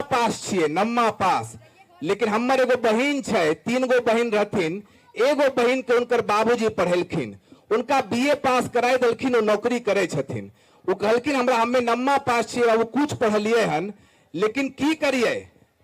पास छिए, नम्मा पास। लेकिन हमर एगो बहिन छै, 3 गो बहिन रहथिन, एगो बहिन के उनकर बाबूजी पढ़ेलखिन, उनका बीए पास कराई देलखिन, वो नौकरी करे छथिन। वो कहलखिन हमरा हमें नम्मा पास छिए बाबू, कुछ पढ़लिए हन, लेकिन की करिए,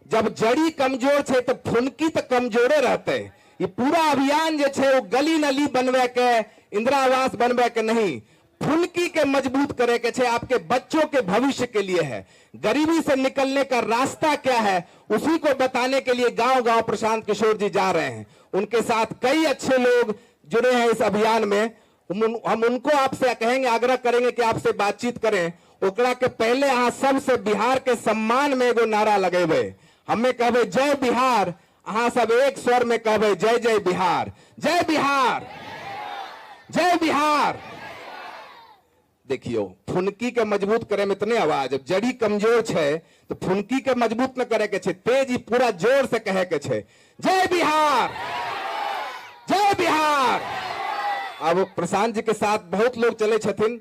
जब जड़ी कमजोर छै तो फुनकी तो कमजोरे रहते। ये पूरा अभियान जे छै वो गली नली बनवे के, इंदिरा आवास बनवे के नहीं, फुनकी के मजबूत करे के छे, आपके बच्चों के भविष्य के लिए है। गरीबी से निकलने का रास्ता क्या है उसी को बताने के लिए गांव गांव प्रशांत किशोर जी जा रहे हैं। उनके साथ कई अच्छे लोग जुड़े हैं इस अभियान में। हम उनको आपसे कहेंगे, आग्रह करेंगे कि आपसे बातचीत करें। ओकरा के पहले अहाँ सबसे बिहार के सम्मान में एगो नारा लगेबे, हमें कहबे जय बिहार, अहाँ सब एक स्वर में कहबे जय जय बिहार, जय बिहार, जय बिहार। देखियो, फुनकी के मजबूत करे में इतने आवाज, अब जड़ी कमजोर छे तो फुनकी के मजबूत न करे के छे, तेज पूरा जोर से कहे के छे जय बिहार, जय बिहार। अब प्रशांत जी के साथ बहुत लोग चले छथिन।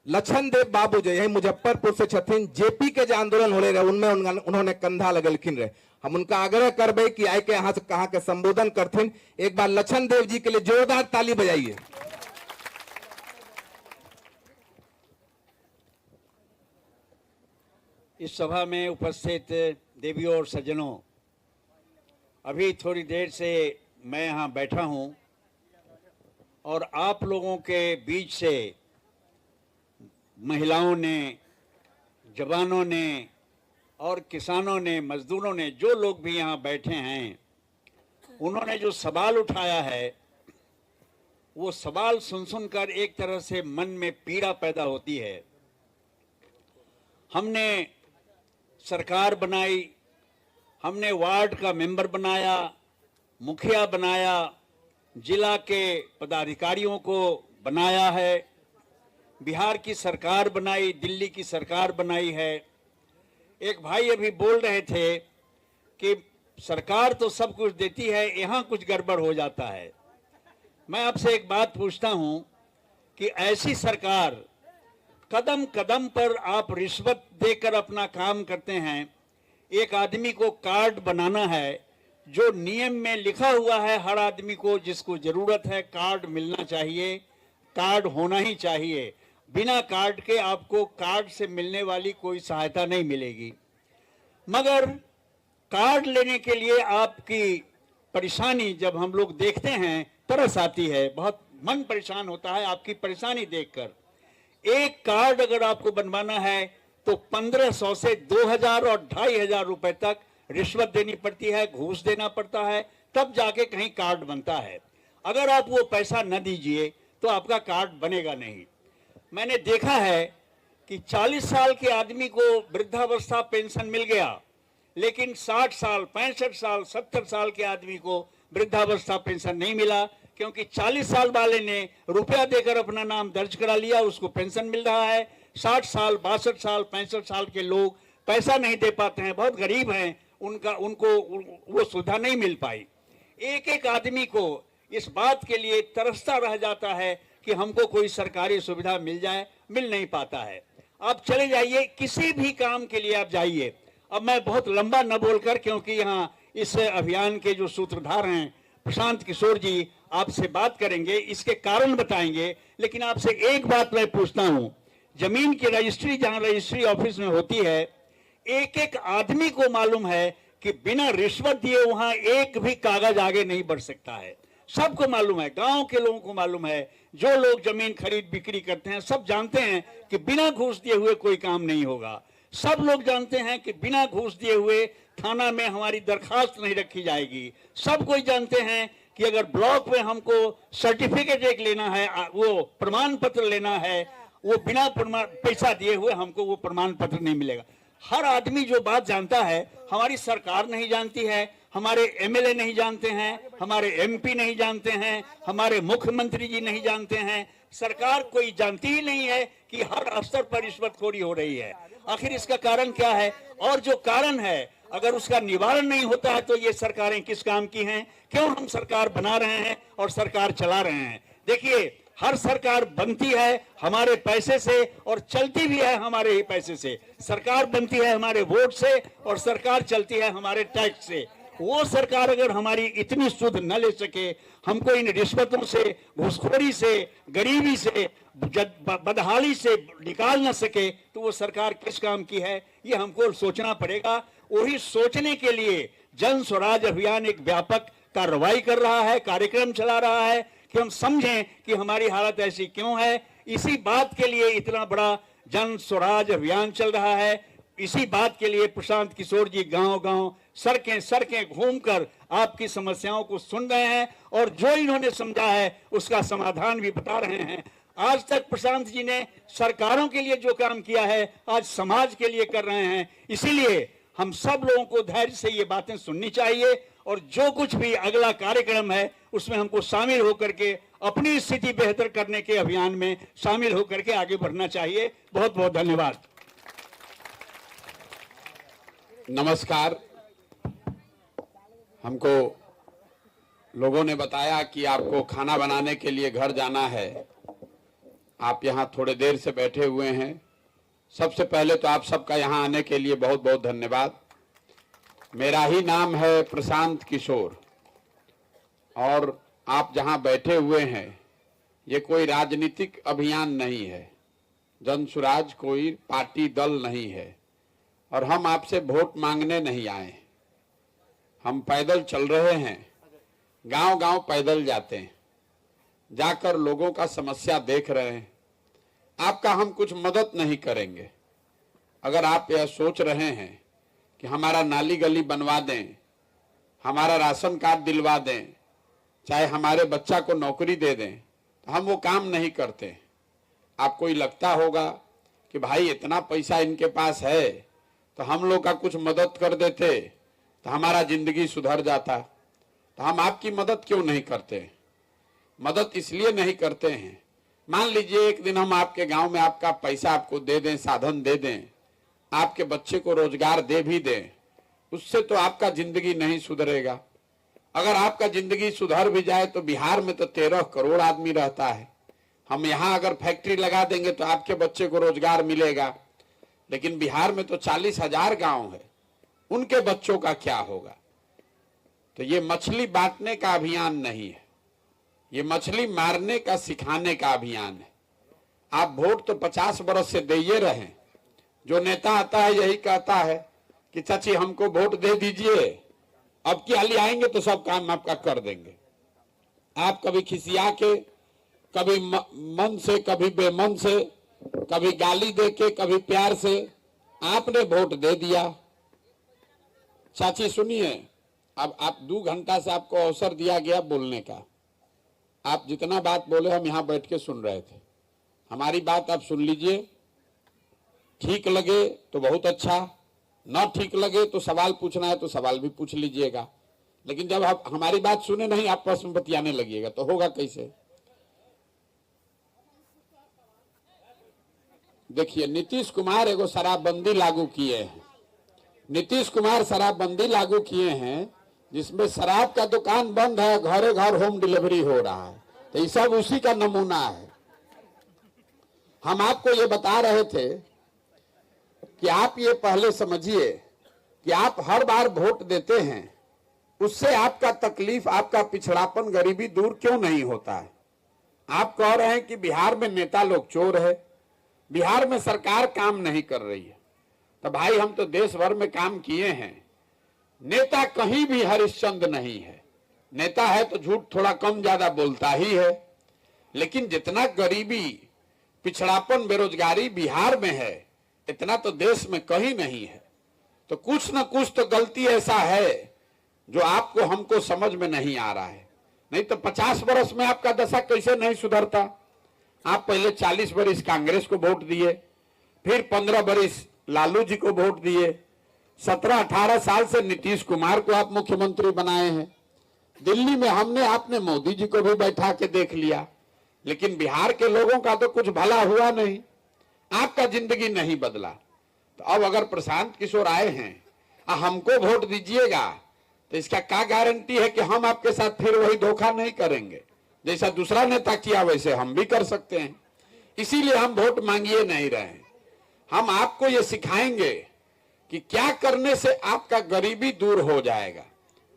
लक्षण देव बाबू जो यही मुजफ्फरपुर से छथिन, जेपी के जो आंदोलन हो रहे उनमें उन्होंने कंधा लगलखिन रहे। हम उनका आग्रह करबे कि आए के यहाँ से कहा के संबोधन करथिन। एक बार लक्षण देव जी के लिए जोरदार ताली बजाइए। इस सभा में उपस्थित देवियों और सज्जनों, अभी थोड़ी देर से मैं यहाँ बैठा हूँ और आप लोगों के बीच से महिलाओं ने, जवानों ने और किसानों ने, मजदूरों ने, जो लोग भी यहाँ बैठे हैं, उन्होंने जो सवाल उठाया है वो सवाल सुन सुनकर एक तरह से मन में पीड़ा पैदा होती है। हमने सरकार बनाई, हमने वार्ड का मेंबर बनाया, मुखिया बनाया, जिला के पदाधिकारियों को बनाया है, बिहार की सरकार बनाई, दिल्ली की सरकार बनाई है। एक भाई अभी बोल रहे थे कि सरकार तो सब कुछ देती है, यहाँ कुछ गड़बड़ हो जाता है। मैं आपसे एक बात पूछता हूँ कि ऐसी सरकार, कदम कदम पर आप रिश्वत देकर अपना काम करते हैं। एक आदमी को कार्ड बनाना है, जो नियम में लिखा हुआ है, हर आदमी को जिसको जरूरत है कार्ड मिलना चाहिए, कार्ड होना ही चाहिए। बिना कार्ड के आपको कार्ड से मिलने वाली कोई सहायता नहीं मिलेगी। मगर कार्ड लेने के लिए आपकी परेशानी जब हम लोग देखते हैं, तरस आती है, बहुत मन परेशान होता है आपकी परेशानी देखकर। एक कार्ड अगर आपको बनवाना है तो 1500 से 2000 और 2500 रुपए तक रिश्वत देनी पड़ती है, घूस देना पड़ता है, तब जाके कहीं कार्ड बनता है। अगर आप वो पैसा न दीजिए तो आपका कार्ड बनेगा नहीं। मैंने देखा है कि 40 साल के आदमी को वृद्धावस्था पेंशन मिल गया, लेकिन 60 साल, 65 साल, 70 साल के आदमी को वृद्धावस्था पेंशन नहीं मिला, क्योंकि 40 साल वाले ने रुपया देकर अपना नाम दर्ज करा लिया, उसको पेंशन मिल रहा है। 60 साल, 62 साल, 65 साल के लोग पैसा नहीं दे पाते हैं, बहुत गरीब हैं, उनको वो सुविधा नहीं मिल पाई। एक एक आदमी को इस बात के लिए तरसता रह जाता है कि हमको कोई सरकारी सुविधा मिल जाए, मिल नहीं पाता है। आप चले जाइए, किसी भी काम के लिए आप जाइए। अब मैं बहुत लंबा न बोलकर, क्योंकि यहाँ इस अभियान के जो सूत्रधार हैं प्रशांत किशोर जी आपसे बात करेंगे, इसके कारण बताएंगे। लेकिन आपसे एक बात मैं पूछता हूं, जमीन की रजिस्ट्री जहां रजिस्ट्री ऑफिस में होती है, एक एक आदमी को मालूम है कि बिना रिश्वत दिए वहां एक भी कागज आगे नहीं बढ़ सकता है। सबको मालूम है, गांव के लोगों को मालूम है, जो लोग जमीन खरीद बिक्री करते हैं सब जानते हैं कि बिना घूस दिए हुए कोई काम नहीं होगा। सब लोग जानते हैं कि बिना घूस दिए हुए थाना में हमारी दरखास्त नहीं रखी जाएगी। सब कोई जानते हैं कि अगर ब्लॉक में हमको सर्टिफिकेट एक लेना है, वो प्रमाण पत्र लेना है, वो बिना पैसा दिए हुए हमको वो प्रमाण पत्र नहीं मिलेगा। हर आदमी जो बात जानता है, हमारी सरकार नहीं जानती है, हमारे एमएलए नहीं जानते हैं, हमारे एमपी नहीं जानते हैं, हमारे मुख्यमंत्री जी नहीं जानते हैं, सरकार कोई जानती ही नहीं है कि हर स्तर पर रिश्वतखोरी हो रही है। आखिर इसका कारण क्या है? और जो कारण है अगर उसका निवारण नहीं होता है तो ये सरकारें किस काम की हैं? क्यों हम सरकार बना रहे हैं और सरकार चला रहे हैं? देखिए, हर सरकार बनती है हमारे पैसे से और चलती भी है हमारे ही पैसे से। सरकार बनती है हमारे वोट से और सरकार चलती है हमारे टैक्स से। वो सरकार अगर हमारी इतनी सुध न ले सके, हमको इन रिश्वतों से, घूसखोरी से, गरीबी से, बदहाली से निकाल न सके, तो वो सरकार किस काम की है, ये हमको सोचना पड़ेगा। वही सोचने के लिए जन स्वराज अभियान एक व्यापक कार्रवाई कर रहा है, कार्यक्रम चला रहा है कि हम समझें कि हमारी हालत ऐसी क्यों है। इसी बात के लिए इतना बड़ा जन स्वराज अभियान चल रहा है। इसी बात के लिए प्रशांत किशोर जी गांव-गांव, सड़कें घूमकर आपकी समस्याओं को सुन रहे हैं और जो इन्होंने समझा है उसका समाधान भी बता रहे हैं। आज तक प्रशांत जी ने सरकारों के लिए जो काम किया है, आज समाज के लिए कर रहे हैं। इसीलिए हम सब लोगों को धैर्य से ये बातें सुननी चाहिए और जो कुछ भी अगला कार्यक्रम है उसमें हमको शामिल होकर के अपनी स्थिति बेहतर करने के अभियान में शामिल होकर के आगे बढ़ना चाहिए। बहुत बहुत धन्यवाद। नमस्कार। हमको लोगों ने बताया कि आपको खाना बनाने के लिए घर जाना है। आप यहाँ थोड़े देर से बैठे हुए हैं। सबसे पहले तो आप सबका यहाँ आने के लिए बहुत बहुत धन्यवाद। मेरा ही नाम है प्रशांत किशोर और आप जहाँ बैठे हुए हैं ये कोई राजनीतिक अभियान नहीं है, जन स्वराज कोई पार्टी दल नहीं है और हम आपसे वोट मांगने नहीं आए। हम पैदल चल रहे हैं, गांव-गांव पैदल जाते हैं, जाकर लोगों का समस्या देख रहे हैं। आपका हम कुछ मदद नहीं करेंगे। अगर आप यह सोच रहे हैं कि हमारा नाली गली बनवा दें, हमारा राशन कार्ड दिलवा दें, चाहे हमारे बच्चा को नौकरी दे दें, तो हम वो काम नहीं करते। आपको ही लगता होगा कि भाई इतना पैसा इनके पास है तो हम लोग का कुछ मदद कर देते तो हमारा जिंदगी सुधर जाता। तो हम आपकी मदद क्यों नहीं करते? मदद इसलिए नहीं करते हैं, मान लीजिए एक दिन हम आपके गांव में आपका पैसा आपको दे दें, साधन दे दें, आपके बच्चे को रोजगार दे भी दें, उससे तो आपका जिंदगी नहीं सुधरेगा। अगर आपका जिंदगी सुधर भी जाए तो बिहार में तो 13 करोड़ आदमी रहता है। हम यहाँ अगर फैक्ट्री लगा देंगे तो आपके बच्चे को रोजगार मिलेगा, लेकिन बिहार में तो 40,000 गांव है, उनके बच्चों का क्या होगा? तो ये मछली बांटने का अभियान नहीं है, ये मछली मारने का, सिखाने का अभियान है। आप वोट तो 50 बरस से दे रहे। जो नेता आता है यही कहता है कि चाची हमको वोट दे दीजिए, अब क्या ले आएंगे तो सब काम आपका कर देंगे। आप कभी खिसिया के, कभी मन से, कभी बेमन से, कभी गाली दे के, कभी प्यार से आपने वोट दे दिया। चाची सुनिए, अब आप 2 घंटा से आपको अवसर दिया गया बोलने का। आप जितना बात बोले हम यहाँ बैठ के सुन रहे थे। हमारी बात आप सुन लीजिए, ठीक लगे तो बहुत अच्छा, न ठीक लगे तो सवाल पूछना है तो सवाल भी पूछ लीजिएगा, लेकिन जब आप हमारी बात सुने नहीं आपस में बतियाने लगिएगा तो होगा कैसे? देखिए, नीतीश कुमार एगो शराबबंदी लागू किए हैं। नीतीश कुमार शराबबंदी लागू किए हैं जिसमें शराब का दुकान बंद है, घरे घर होम डिलीवरी हो रहा है। तो ये सब उसी का नमूना है। हम आपको ये बता रहे थे कि आप ये पहले समझिए कि आप हर बार वोट देते हैं, उससे आपका तकलीफ, आपका पिछड़ापन, गरीबी दूर क्यों नहीं होता है? आप कह रहे हैं कि बिहार में नेता लोग चोर है, बिहार में सरकार काम नहीं कर रही है। तो भाई हम तो देश भर में काम किए हैं। नेता कहीं भी हरिश्चंद्र नहीं है। नेता है तो झूठ थोड़ा कम ज्यादा बोलता ही है, लेकिन जितना गरीबी, पिछड़ापन, बेरोजगारी बिहार में है, इतना तो देश में कहीं नहीं है। तो कुछ न कुछ तो गलती ऐसा है जो आपको, हमको समझ में नहीं आ रहा है। नहीं तो 50 बरस में आपका दशा कैसे नहीं सुधरता? आप पहले 40 बरस कांग्रेस को वोट दिए, फिर 15 बरस लालू जी को वोट दिए, 17-18 साल से नीतीश कुमार को आप मुख्यमंत्री बनाए हैं। दिल्ली में हमने, आपने मोदी जी को भी बैठा के देख लिया, लेकिन बिहार के लोगों का तो कुछ भला हुआ नहीं, आपका जिंदगी नहीं बदला। तो अब अगर प्रशांत किशोर आए हैं, हमको वोट दीजिएगा, तो इसका क्या गारंटी है कि हम आपके साथ फिर वही धोखा नहीं करेंगे? जैसा दूसरा नेता किया वैसे हम भी कर सकते हैं। इसीलिए हम वोट मांगिए नहीं रहे हैं। हम आपको ये सिखाएंगे कि क्या करने से आपका गरीबी दूर हो जाएगा।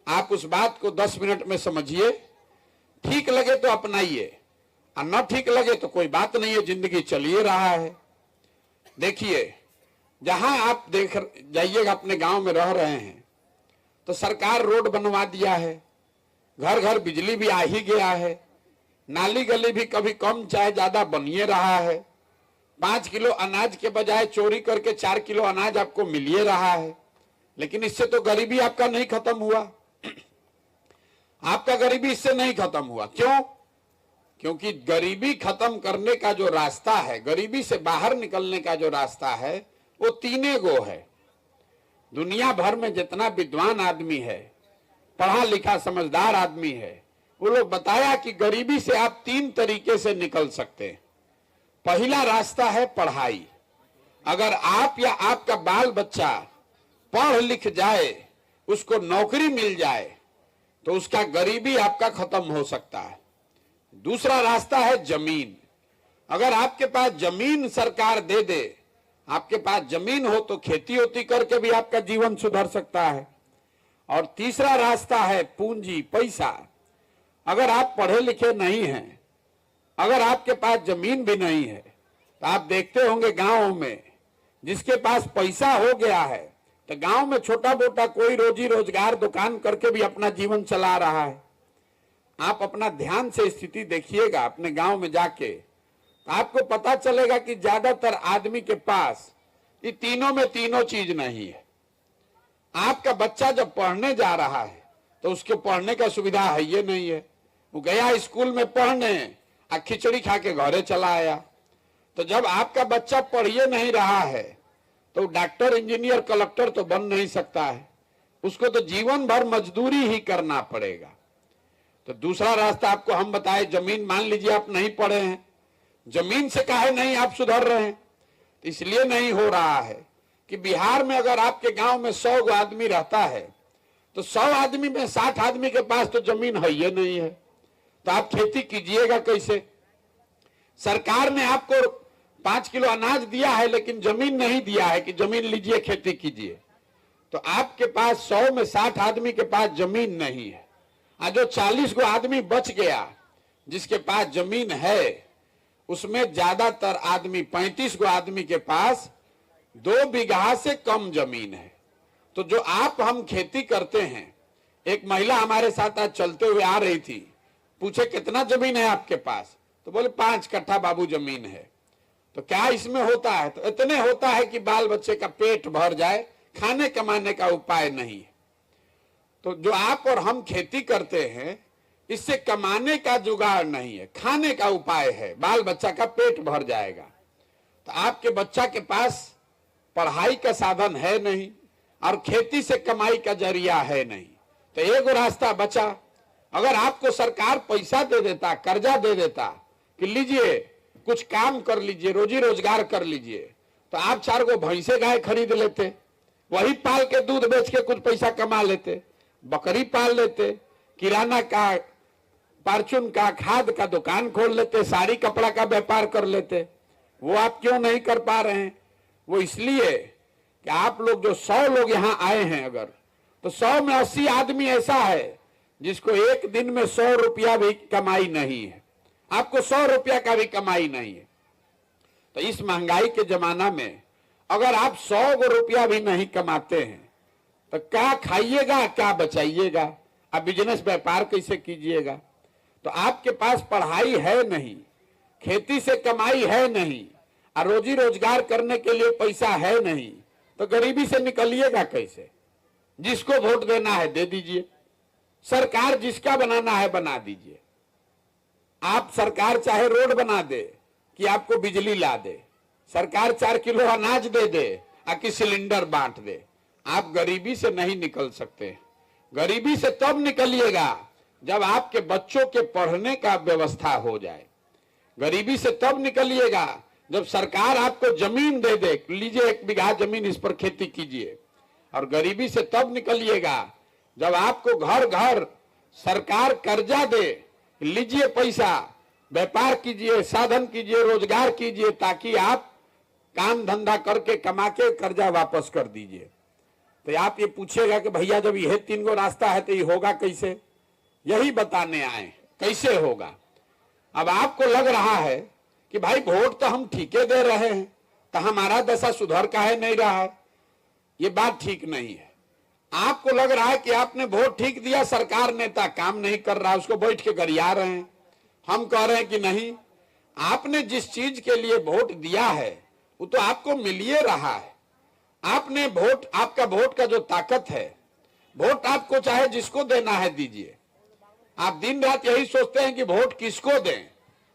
आप उस बात को 10 मिनट में समझिए, ठीक लगे तो अपनाइए और न ठीक लगे तो कोई बात नहीं है, जिंदगी चलिए रहा है। देखिए, जहां आप देख जाइएगा, अपने गांव में रह रहे हैं तो सरकार रोड बनवा दिया है, घर घर बिजली भी आ ही गया है, नाली गली भी कभी कम चाहे ज्यादा बनिए रहा है। 5 किलो अनाज के बजाय चोरी करके 4 किलो अनाज आपको मिलिए रहा है। लेकिन इससे तो गरीबी आपका नहीं खत्म हुआ। आपका गरीबी इससे नहीं खत्म हुआ। क्यों? क्योंकि गरीबी खत्म करने का जो रास्ता है, गरीबी से बाहर निकलने का जो रास्ता है, वो 3 गो है। दुनिया भर में जितना विद्वान आदमी है, पढ़ा लिखा समझदार आदमी है, वो लोग बताया कि गरीबी से आप 3 तरीके से निकल सकते हैं। पहला रास्ता है पढ़ाई। अगर आप या आपका बाल बच्चा पढ़ लिख जाए, उसको नौकरी मिल जाए, तो उसका गरीबी आपका खत्म हो सकता है। दूसरा रास्ता है जमीन। अगर आपके पास जमीन सरकार दे दे, आपके पास जमीन हो तो खेती होती करके भी आपका जीवन सुधर सकता है। और तीसरा रास्ता है पूंजी, पैसा। अगर आप पढ़े लिखे नहीं हैं, अगर आपके पास जमीन भी नहीं है, तो आप देखते होंगे गांव में जिसके पास पैसा हो गया है, तो गांव में छोटा मोटा कोई रोजी रोजगार दुकान करके भी अपना जीवन चला रहा है। आप अपना ध्यान से स्थिति देखिएगा अपने गांव में जाके, तो आपको पता चलेगा कि ज्यादातर आदमी के पास ये तीनों में तीनों चीज नहीं है। आपका बच्चा जब पढ़ने जा रहा है तो उसके पढ़ने का सुविधा है ये नहीं है। वो गया स्कूल में पढ़ने, खिचड़ी खा के घरे चला आया। तो जब आपका बच्चा पढ़िए नहीं रहा है तो डॉक्टर, इंजीनियर, कलेक्टर तो बन नहीं सकता है, उसको तो जीवन भर मजदूरी ही करना पड़ेगा। तो दूसरा रास्ता आपको हम बताए, जमीन। मान लीजिए आप नहीं पढ़े हैं, जमीन से काहे नहीं आप सुधर रहे हैं? इसलिए नहीं हो रहा है कि बिहार में अगर आपके गांव में 100 आदमी रहता है तो 100 आदमी में 60 आदमी के पास तो जमीन है ही नहीं है। तो आप खेती कीजिएगा कैसे? सरकार ने आपको 5 किलो अनाज दिया है लेकिन जमीन नहीं दिया है कि जमीन लीजिए खेती कीजिए। तो आपके पास 100 में 60 आदमी के पास जमीन नहीं है। आज जो 40 गो आदमी बच गया जिसके पास जमीन है, उसमें ज्यादातर आदमी, 35 गो आदमी के पास 2 बीघा से कम जमीन है। तो जो आप हम खेती करते हैं, एक महिला हमारे साथ आज चलते हुए आ रही थी, पूछे कितना जमीन है आपके पास? तो बोले 5 कट्ठा बाबू जमीन है। तो क्या इसमें होता है? तो इतने होता है कि बाल बच्चे का पेट भर जाए, खाने कमाने का उपाय नहीं है। तो जो आप और हम खेती करते हैं, इससे कमाने का जुगाड़ नहीं है, खाने का उपाय है, बाल बच्चा का पेट भर जाएगा। तो आपके बच्चा के पास पढ़ाई का साधन है नहीं और खेती से कमाई का जरिया है नहीं, तो एक रास्ता बचा। अगर आपको सरकार पैसा दे देता, कर्जा दे देता कि लीजिए कुछ काम कर लीजिए, रोजी रोजगार कर लीजिए, तो आप 4 गो भैंसे गाय खरीद लेते, वही पाल के दूध बेच के कुछ पैसा कमा लेते, बकरी पाल लेते, किराना का, फार्चून का, खाद का दुकान खोल लेते, साड़ी कपड़ा का व्यापार कर लेते। वो आप क्यों नहीं कर पा रहे हैं? वो इसलिए कि आप लोग जो 100 लोग यहाँ आए हैं, अगर तो 100 में 80 आदमी ऐसा है जिसको एक दिन में 100 रुपया भी कमाई नहीं है। आपको 100 रुपया का भी कमाई नहीं है। तो इस महंगाई के जमाना में अगर आप 100 रुपया भी नहीं कमाते हैं तो क्या खाइएगा, क्या बचाइएगा? आप बिजनेस व्यापार कैसे कीजिएगा? तो आपके पास पढ़ाई है नहीं, खेती से कमाई है नहीं और रोजी रोजगार करने के लिए पैसा है नहीं, तो गरीबी से निकलिएगा कैसे? जिसको वोट देना है दे दीजिए, सरकार जिसका बनाना है बना दीजिए। आप सरकार चाहे रोड बना दे कि आपको बिजली ला दे, सरकार 4 किलो अनाज दे दे कि सिलेंडर बांट दे, आप गरीबी से नहीं निकल सकते। गरीबी से तब निकलिएगा जब आपके बच्चों के पढ़ने का व्यवस्था हो जाए। गरीबी से तब निकलिएगा जब सरकार आपको जमीन दे दे, लीजिए 1 बीघा जमीन, इस पर खेती कीजिए। और गरीबी से तब निकलिएगा जब आपको घर घर सरकार कर्जा दे लीजिए पैसा, व्यापार कीजिए, साधन कीजिए, रोजगार कीजिए, ताकि आप काम धंधा करके कमा के कर्जा वापस कर दीजिए। तो आप ये पूछेगा कि भैया जब यह 3 गो रास्ता है तो ये होगा कैसे? यही बताने आए कैसे होगा। अब आपको लग रहा है कि भाई वोट तो हम ठीके दे रहे हैं, तो हमारा दशा सुधर का है नहीं रहा है। ये बात ठीक नहीं है। आपको लग रहा है कि आपने वोट ठीक दिया, सरकार नेता काम नहीं कर रहा, उसको बैठ के गरिया रहे हैं। हम कह रहे हैं कि नहीं, आपने जिस चीज के लिए वोट दिया है वो तो आपको मिल ही रहा है। आपने वोट, आपका वोट का जो ताकत है, वोट आपको चाहे जिसको देना है दीजिए। आप दिन रात यही सोचते हैं कि वोट किसको दें।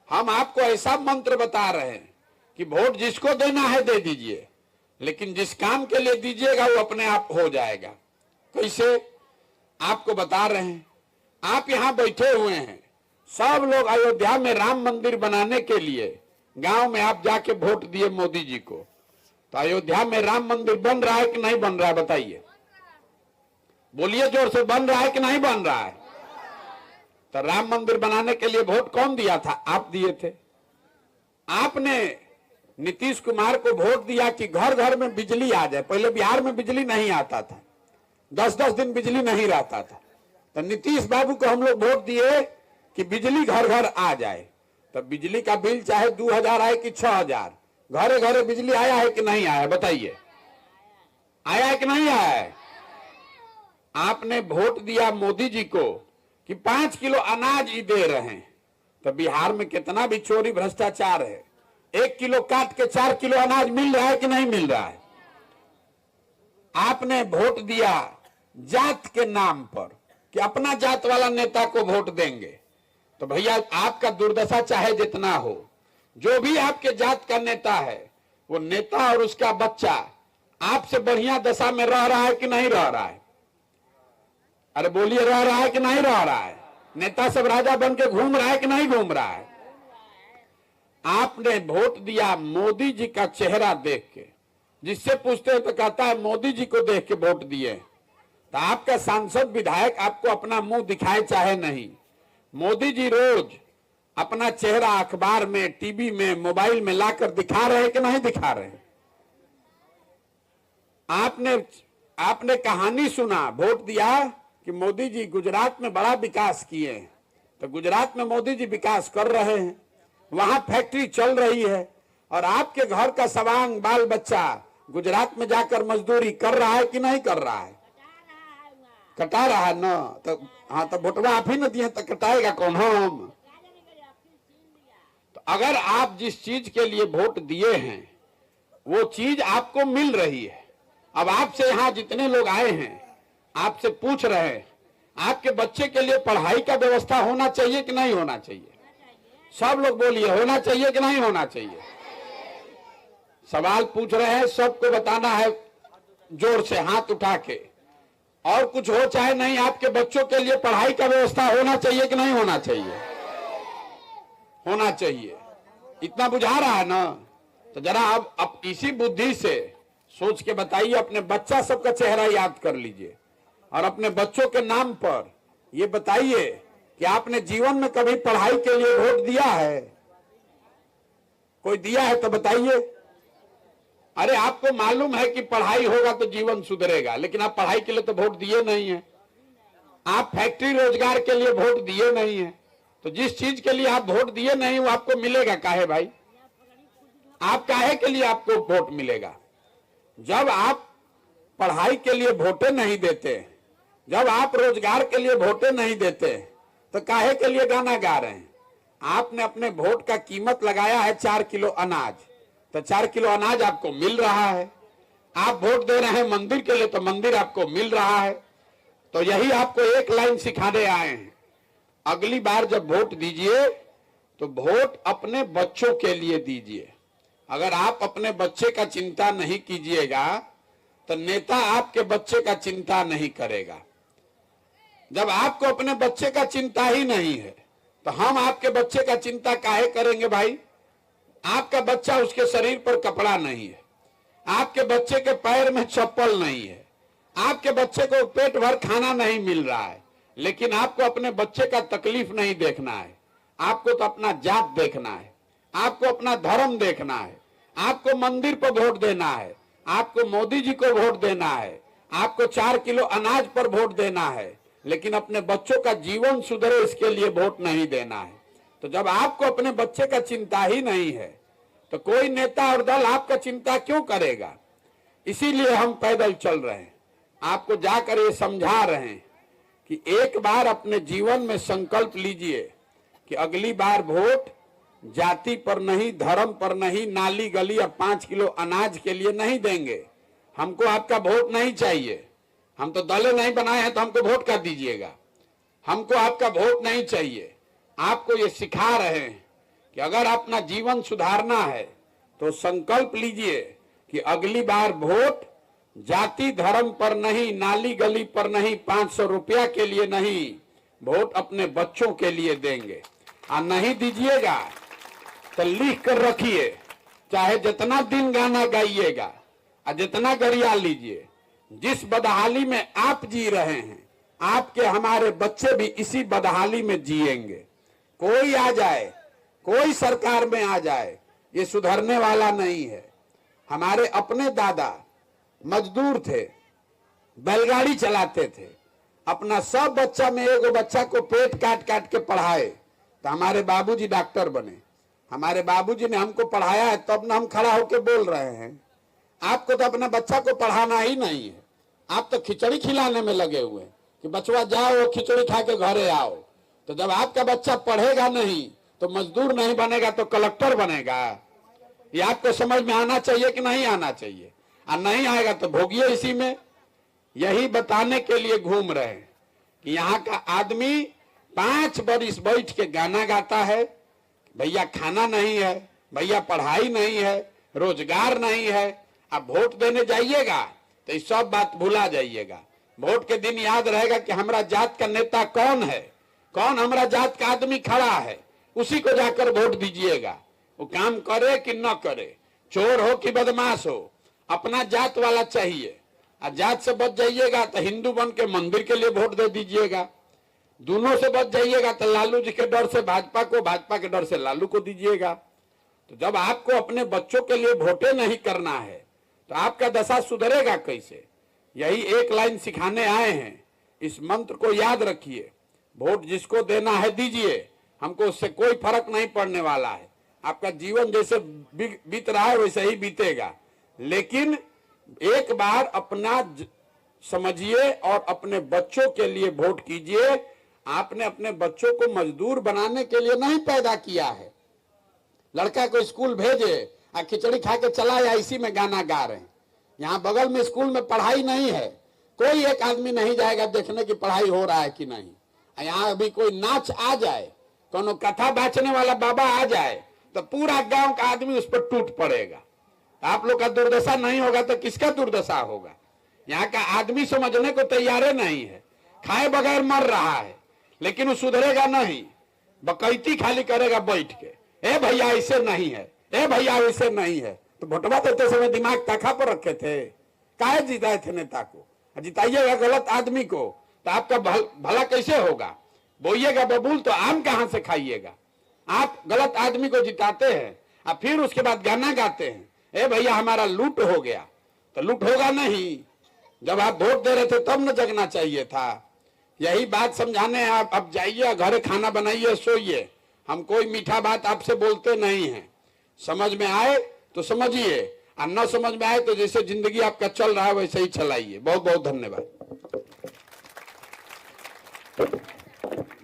हम आपको ऐसा मंत्र बता रहे हैं कि वोट जिसको देना है दे दीजिए, लेकिन जिस काम के लिए दीजिएगा वो अपने आप हो जाएगा। कैसे? आपको बता रहे हैं। आप यहां बैठे हुए हैं, सब लोग अयोध्या में राम मंदिर बनाने के लिए गांव में आप जाके वोट दिए मोदी जी को, तो अयोध्या में राम मंदिर बन रहा है कि नहीं बन रहा है? बताइए, बोलिए जोर से, बन रहा है कि नहीं बन रहा है? तो राम मंदिर बनाने के लिए वोट कौन दिया था? आप दिए थे। आपने नीतीश कुमार को वोट दिया कि घर घर में बिजली आ जाए। पहले बिहार में बिजली नहीं आता था, 10-10 दिन बिजली नहीं रहता था। तो नीतीश बाबू को हम लोग वोट दिए कि बिजली घर घर आ जाए। तो बिजली का बिल चाहे 2000 आए कि 6000, घरे घरे बिजली आया है कि नहीं आया? बताइए, आया है कि नहीं आया है? आपने वोट दिया मोदी जी को कि 5 किलो अनाज ही दे रहे हैं। तो बिहार में कितना भी चोरी भ्रष्टाचार है, 1 किलो काट के 4 किलो अनाज मिल रहा है कि नहीं मिल रहा है? आपने वोट दिया जात के नाम पर कि अपना जात वाला नेता को वोट देंगे। तो भैया आपका दुर्दशा चाहे जितना हो, जो भी आपके जात का नेता है, वो नेता और उसका बच्चा आपसे बढ़िया दशा में रह रहा है कि नहीं रह रहा है? अरे बोलिए, रह रहा है कि नहीं रह रहा है? नेता सब राजा बन के घूम रहा है कि नहीं घूम रहा है? आपने वोट दिया मोदी जी का चेहरा देख के। जिससे पूछते हैं तो कहता है मोदी जी को देख के वोट दिए। तो आपका सांसद विधायक आपको अपना मुंह दिखाए चाहे नहीं, मोदी जी रोज अपना चेहरा अखबार में, टीवी में, मोबाइल में लाकर दिखा रहे हैं कि नहीं दिखा रहे? आपने कहानी सुना, वोट दिया कि मोदी जी गुजरात में बड़ा विकास किए। तो गुजरात में मोदी जी विकास कर रहे हैं, वहां फैक्ट्री चल रही है, और आपके घर का सवांग बाल बच्चा गुजरात में जाकर मजदूरी कर रहा है कि नहीं कर रहा है? कटा रहा है ना। तो हाँ, तो वोटवा आप ही न दिए तो कटाएगा कौन? हम। तो अगर आप जिस चीज के लिए वोट दिए हैं वो चीज आपको मिल रही है। अब आपसे यहाँ जितने लोग आए हैं आपसे पूछ रहे हैं, आपके बच्चे के लिए पढ़ाई का व्यवस्था होना चाहिए कि नहीं होना चाहिए? सब लोग बोलिए, होना चाहिए कि नहीं होना चाहिए? सवाल पूछ रहे हैं, सबको बताना है जोर से हाथ उठा के। और कुछ हो चाहे नहीं, आपके बच्चों के लिए पढ़ाई का व्यवस्था होना चाहिए कि नहीं होना चाहिए? होना चाहिए। इतना बुझा रहा है ना? तो जरा अब इसी बुद्धि से सोच के बताइए, अपने बच्चा सबका चेहरा याद कर लीजिए और अपने बच्चों के नाम पर ये बताइए कि आपने जीवन में कभी पढ़ाई के लिए वोट दिया है? कोई दिया है तो बताइए। अरे आपको मालूम है कि पढ़ाई होगा तो जीवन सुधरेगा, लेकिन आप पढ़ाई के लिए तो वोट दिए नहीं है। आप फैक्ट्री रोजगार के लिए वोट दिए नहीं है। तो जिस चीज के लिए आप वोट दिए नहीं वो आपको मिलेगा काहे भाई? आप काहे के लिए आपको वोट मिलेगा? जब आप पढ़ाई के लिए वोटे नहीं देते, जब आप रोजगार के लिए वोटे नहीं देते, तो काहे के लिए गाना गा रहे हैं? आपने अपने वोट का कीमत लगाया है 4 किलो अनाज, तो 4 किलो अनाज आपको मिल रहा है। आप वोट दे रहे हैं मंदिर के लिए, तो मंदिर आपको मिल रहा है। तो यही आपको एक लाइन सिखाने आए हैं, अगली बार जब वोट दीजिए तो वोट अपने बच्चों के लिए दीजिए। अगर आप अपने बच्चे का चिंता नहीं कीजिएगा तो नेता आपके बच्चे का चिंता नहीं करेगा। जब आपको अपने बच्चे का चिंता ही नहीं है तो हम आपके बच्चे का चिंता काहे करेंगे भाई? आपका बच्चा, उसके शरीर पर कपड़ा नहीं है, आपके बच्चे के पैर में चप्पल नहीं है, आपके बच्चे को पेट भर खाना नहीं मिल रहा है, लेकिन आपको अपने बच्चे का तकलीफ नहीं देखना है। आपको तो अपना जात देखना है, आपको अपना धर्म देखना है, आपको मंदिर पर वोट देना है, आपको मोदी जी को वोट देना है, आपको 4 किलो अनाज पर वोट देना है, लेकिन अपने बच्चों का जीवन सुधरे इसके लिए वोट नहीं देना है। तो जब आपको अपने बच्चे का चिंता ही नहीं है तो कोई नेता और दल आपका चिंता क्यों करेगा? इसीलिए हम पैदल चल रहे हैं, आपको जाकर ये समझा रहे हैं कि एक बार अपने जीवन में संकल्प लीजिए कि अगली बार वोट जाति पर नहीं, धर्म पर नहीं, नाली गली और 5 किलो अनाज के लिए नहीं देंगे। हमको आपका वोट नहीं चाहिए, हम तो दलें नहीं बनाए हैं तो हमको वोट कर दीजिएगा। हमको आपका वोट नहीं चाहिए। आपको ये सिखा रहे हैं कि अगर अपना जीवन सुधारना है तो संकल्प लीजिए कि अगली बार वोट जाति धर्म पर नहीं, नाली गली पर नहीं, 500 रुपया के लिए नहीं, वोट अपने बच्चों के लिए देंगे। और नहीं दीजिएगा तो लिख कर रखिए, चाहे जितना दिन गाना गाइएगा और जितना गरिया लीजिए, जिस बदहाली में आप जी रहे हैं आपके हमारे बच्चे भी इसी बदहाली में जिएंगे। कोई आ जाए, कोई सरकार में आ जाए, ये सुधरने वाला नहीं है। हमारे अपने दादा मजदूर थे, बैलगाड़ी चलाते थे, अपना सब बच्चा में एगो बच्चा को पेट काट काट के पढ़ाए तो हमारे बाबूजी डॉक्टर बने। हमारे बाबूजी ने हमको पढ़ाया है तब ना हम खड़ा होकर बोल रहे हैं। आपको तो अपने बच्चा को पढ़ाना ही नहीं है, आप तो खिचड़ी खिलाने में लगे हुए हैं कि बचवा जाओ खिचड़ी खा के घरे आओ। तो जब आपका बच्चा पढ़ेगा नहीं तो मजदूर नहीं बनेगा तो कलेक्टर बनेगा। ये आपको समझ में आना चाहिए कि नहीं आना चाहिए? और नहीं आएगा तो भोगिए इसी में। यही बताने के लिए घूम रहे हैं कि यहाँ का आदमी 5 बरिस बैठ के गाना गाता है, भैया खाना नहीं है, भैया पढ़ाई नहीं है, रोजगार नहीं है। अब वोट देने जाइएगा तो ये सब बात भुला जाइएगा। वोट के दिन याद रहेगा कि हमारा जात का नेता कौन है, कौन हमारा जात का आदमी खड़ा है, उसी को जाकर वोट दीजिएगा। वो काम करे कि न करे, चोर हो कि बदमाश हो, अपना जात वाला चाहिए। और जात से बच जाइएगा तो हिंदू बन के मंदिर के लिए वोट दे दीजिएगा। दोनों से बच जाइएगा तो लालू जी के डर से भाजपा को, भाजपा के डर से लालू को दीजिएगा। तो जब आपको अपने बच्चों के लिए वोटे नहीं करना है तो आपका दशा सुधरेगा कैसे? यही एक लाइन सिखाने आए हैं। इस मंत्र को याद रखिए, वोट जिसको देना है दीजिए, हमको उससे कोई फर्क नहीं पड़ने वाला है। आपका जीवन जैसे बीत रहा है वैसे ही बीतेगा, लेकिन एक बार अपना समझिए और अपने बच्चों के लिए वोट कीजिए। आपने अपने बच्चों को मजदूर बनाने के लिए नहीं पैदा किया है। लड़का को स्कूल भेजे और खिचड़ी खा के चला या इसी में गाना गा रहे हैं। यहाँ बगल में स्कूल में पढ़ाई नहीं है, कोई एक आदमी नहीं जाएगा देखने की पढ़ाई हो रहा है कि नहीं। यहाँ अभी कोई नाच आ जाए, कोनो कथा बाचने वाला बाबा आ जाए तो पूरा गांव का आदमी उस पर टूट पड़ेगा। आप लोग का दुर्दशा नहीं होगा तो किसका दुर्दशा होगा? यहाँ का आदमी समझने को तैयार नहीं है, खाए बगैर मर रहा है, लेकिन वो सुधरेगा नहीं, बकैती खाली करेगा बैठ के। ए भैया ऐसे नहीं है, ए भैया ऐसे नहीं है। तो भोटवा देते समय दिमाग ताखा पर रखे थे, काहे जिताए थे नेता को? जिताइएगा गलत आदमी को तो आपका भला कैसे होगा? बोइएगा बबूल तो आम कहां से खाइएगा? आप गलत आदमी को जिताते हैं और फिर उसके बाद गाना गाते हैं, ए भैया हमारा लूट हो गया। तो लूट होगा नहीं, जब आप वोट दे रहे थे तब न जगना चाहिए था। यही बात समझाने आप अब जाइए, घर खाना बनाइए, सोइए। हम कोई मीठा बात आपसे बोलते नहीं हैं। समझ में आए तो समझिए, और न समझ में आए तो जैसे जिंदगी आपका चल रहा है वैसे ही चलाइए। बहुत बहुत धन्यवाद।